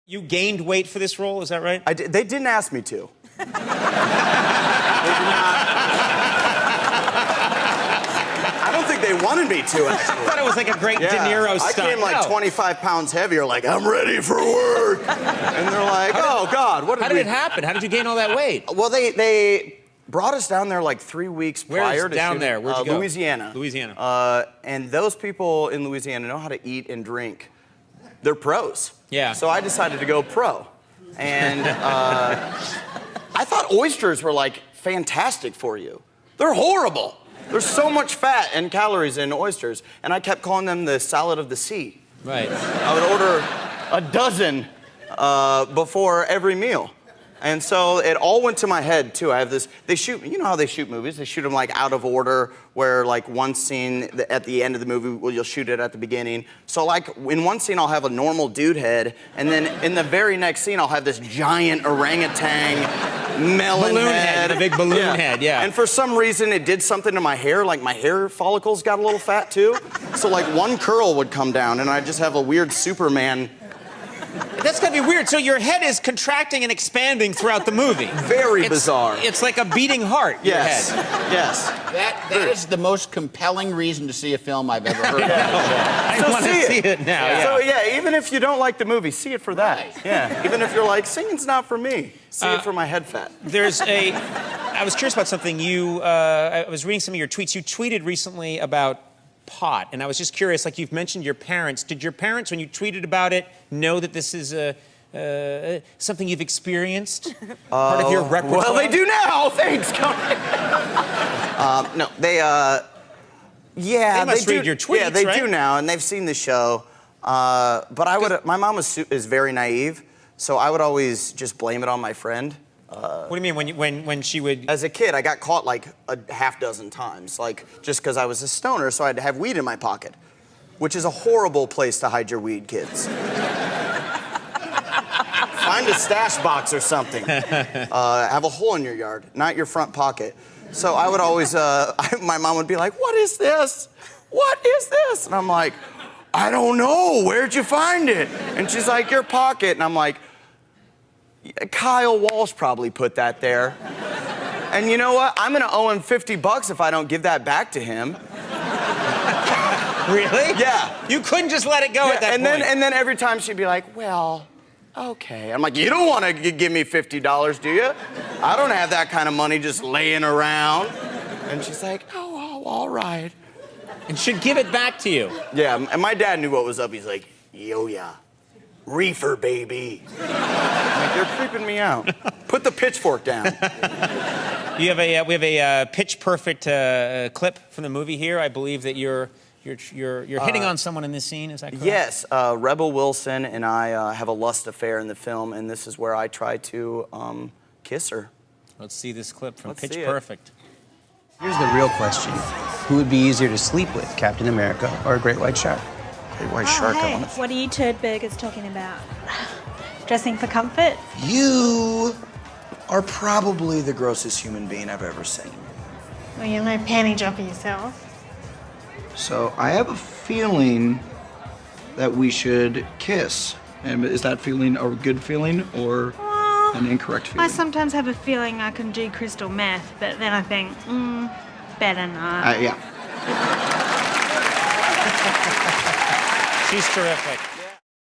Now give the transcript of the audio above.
You gained weight for this role, is that right? They didn't ask me to. They did not. I don't think they wanted me to, actually. I thought it was like a great De Niro stunt. I came like 25 pounds heavier, like, I'm ready for work. And they're like, oh, God, what did How did it happen? How did you gain all that weight? Well, they brought us down there like 3 weeks prior to down shooting. there? Where'd you go? Louisiana. Louisiana. And those people in Louisiana know how to eat and drink. They're pros. Yeah. So I decided to go pro. And I thought oysters were like fantastic for you. They're horrible. There's so much fat and calories in oysters. And I kept calling them the salad of the sea. Right. I would order a dozen before every meal. And so it all went to my head, too. I have this, you know how they shoot movies? They shoot them, like, out of order, where, like, one scene at the end of the movie, well, you'll shoot it at the beginning. So, like, in one scene, I'll have a normal dude head, and then in the very next scene, I'll have this giant orangutan melon head. The big balloon head, yeah. And for some reason, it did something to my hair. Like, my hair follicles got a little fat, too. So, like, one curl would come down, and I'd just have a weird Superman. That's gotta be weird. So your head is contracting and expanding throughout the movie. Very bizarre. It's like a beating heart, Yes. your head. Yes. That is the most compelling reason to see a film I've ever heard of. I want to see it now. Yeah. So, yeah, even if you don't like the movie, see it for that. Right. Yeah. Even if you're like, singing's not for me, see it for my head fat. I was curious about something. I was reading some of your tweets. You tweeted recently about pot, and I was just curious, like you've mentioned your parents. Did your parents, when you tweeted about it, know that this is something you've experienced? Part of your repertoire? Well, they do now. Thanks, Conan. No, they must read your tweets, yeah, they right? do now, and they've seen the show. But my mom is very naive, so I would always just blame it on my friend. What do you mean when she would? As a kid, I got caught like a half dozen times, like just because I was a stoner, so I had to have weed in my pocket, which is a horrible place to hide your weed, kids. Find a stash box or something. Have a hole in your yard, not your front pocket. So I would always, my mom would be like, "What is this? What is this?" And I'm like, "I don't know. Where'd you find it?" And she's like, "Your pocket." And I'm like, Kyle Walsh probably put that there. And you know what? I'm gonna owe him $50 if I don't give that back to him. Really? Yeah. You couldn't just let it go at that point. And then every time she'd be like, well, okay. I'm like, you don't want to give me $50, do you? I don't have that kind of money just laying around. And she's like, oh, all right. And she'd give it back to you. Yeah, and my dad knew what was up. He's like, yo, yeah. Reefer, baby. I'm like, you're creeping me out. Put the pitchfork down. We have a pitch perfect clip from the movie here. I believe that you're hitting on someone in this scene. Is that correct? Yes, Rebel Wilson and I have a lust affair in the film, and this is where I try to kiss her. Let's see this clip from Let's Pitch see it. Perfect. Here's the real question. Who would be easier to sleep with, Captain America or a great white shark? Great white shark. Hey, what are you turdburgers talking about? Dressing for comfort? You are probably the grossest human being I've ever seen. Well, you're no panty dropper yourself. So I have a feeling that we should kiss. And is that feeling a good feeling or an incorrect feeling? I sometimes have a feeling I can do crystal meth, but then I think, better not. Yeah. She's terrific.